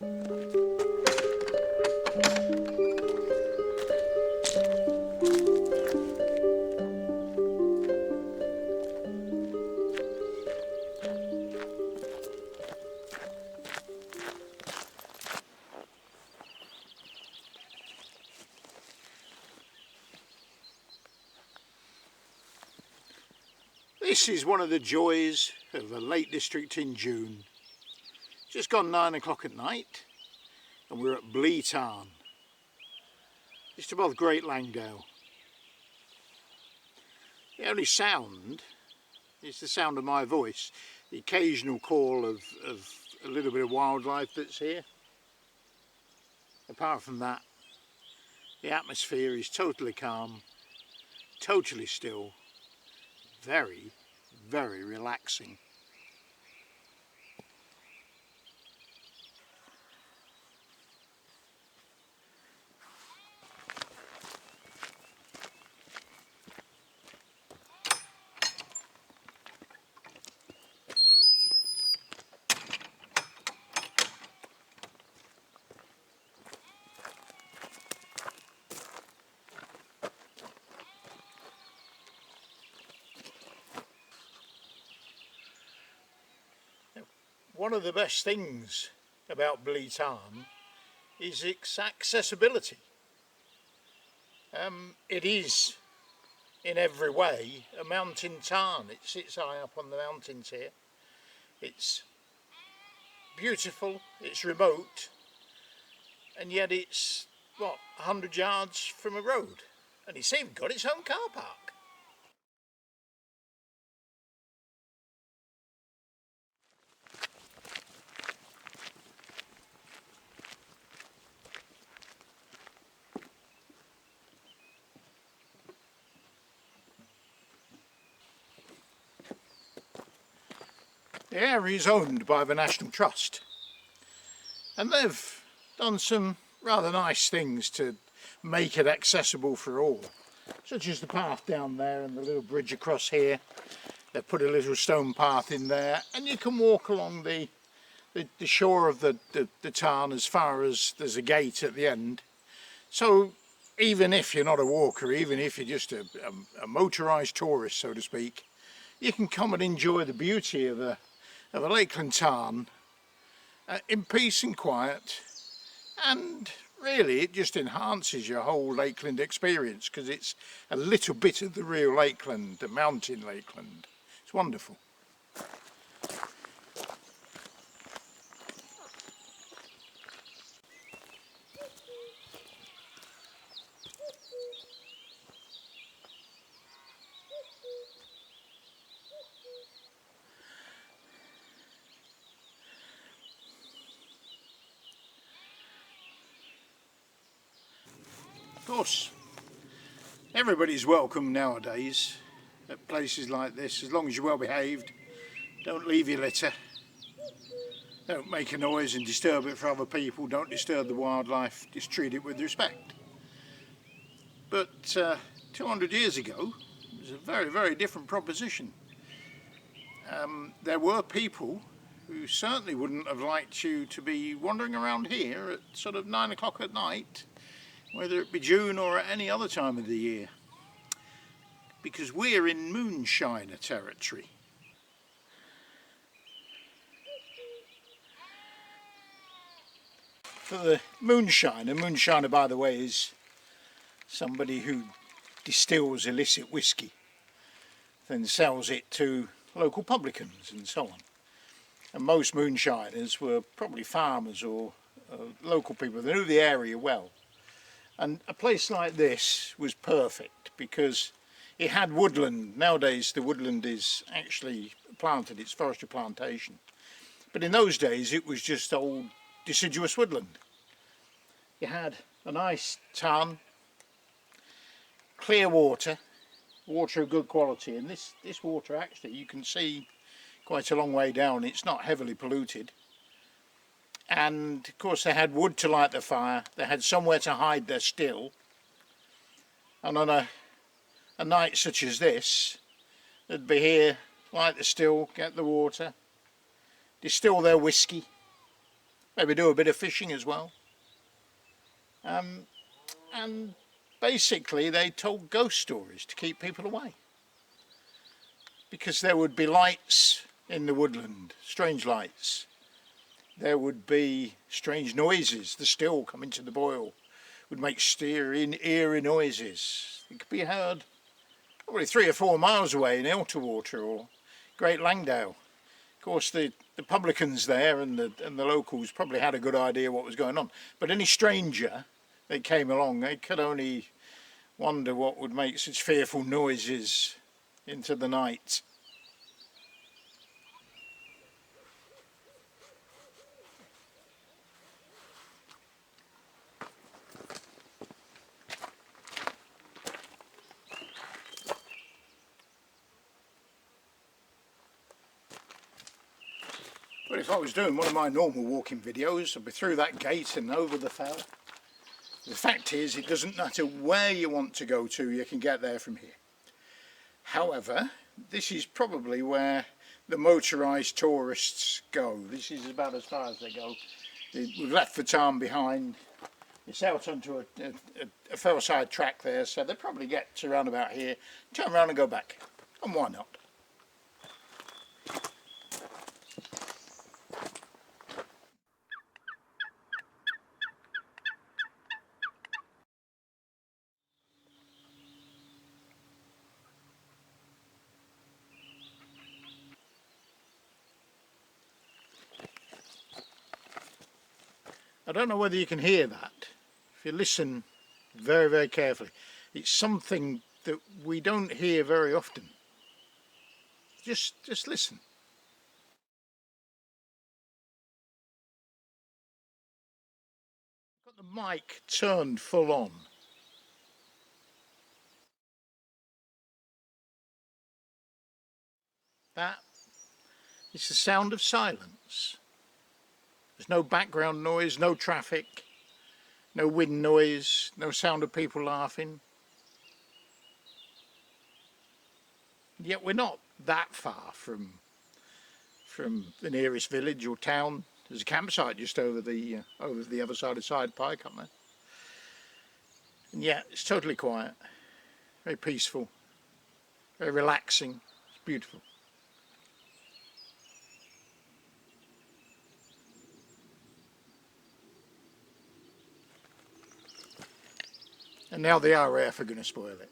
This is one of the joys of the Lake District in June. Just gone 9 o'clock at night and we're at Bleay Tarn, just above Great Langdale. The only sound is the sound of my voice, the occasional call of a little bit of wildlife that's here. Apart from that, the atmosphere is totally calm, totally still, very, very relaxing. One of the best things about Bleay Tarn is its accessibility. It is in every way a mountain tarn. It sits high up on the mountains here. It's beautiful, it's remote, and yet it's, what, 100 yards from a road, and it's even got its own car park. The area is owned by the National Trust, and they've done some rather nice things to make it accessible for all, such as the path down there and the little bridge across here. They've put a little stone path in there, and you can walk along the shore of the tarn as far as there's a gate at the end. So even if you're not a walker, even if you're just a motorised tourist, so to speak, you can come and enjoy the beauty of a lakeland tarn in peace and quiet, and really it just enhances your whole lakeland experience because it's a little bit of the real lakeland, the mountain lakeland. It's wonderful. Of course, everybody's welcome nowadays at places like this, as long as you're well behaved, don't leave your litter, don't make a noise and disturb it for other people, don't disturb the wildlife, just treat it with respect. But 200 years ago, it was a very, very different proposition. There were people who certainly wouldn't have liked you to be wandering around here at sort of 9 o'clock at night, whether it be June or at any other time of the year, because we're in moonshiner territory. For the moonshiner by the way is somebody who distills illicit whiskey, then sells it to local publicans and so on. And most moonshiners were probably farmers or local people. They knew the area well. And a place like this was perfect because it had woodland. Nowadays the woodland is actually planted, it's forestry plantation. But in those days it was just old deciduous woodland. You had a nice tarn, clear water of good quality, and this water actually you can see quite a long way down, it's not heavily polluted. And of course they had wood to light the fire, they had somewhere to hide their still, and on a night such as this they'd be here, light the still, get the water, distill their whiskey, maybe do a bit of fishing as well. And basically they told ghost stories to keep people away. Because there would be lights in the woodland, strange lights. There would be strange noises. The still coming to the boil would make eerie noises. It could be heard probably 3 or 4 miles away in Elterwater or Great Langdale. Of course, the publicans there and the locals probably had a good idea what was going on. But any stranger that came along, they could only wonder what would make such fearful noises into the night. But if I was doing one of my normal walking videos, I'd be through that gate and over the fell. The fact is, it doesn't matter where you want to go to, you can get there from here. However, this is probably where the motorised tourists go. This is about as far as they go. We've left the town behind. It's out onto a fellside track there, so they probably get to around about here, turn around and go back. And why not? I don't know whether you can hear that. If you listen very, very carefully, it's something that we don't hear very often. Just listen. I've got the mic turned full on. That is the sound of silence. There's no background noise, no traffic, no wind noise, no sound of people laughing. Yet we're not that far from the nearest village or town. There's a campsite just over the other side of Side Pike up there. And yeah, it's totally quiet, very peaceful, very relaxing. It's beautiful. And now the RAF are going to spoil it.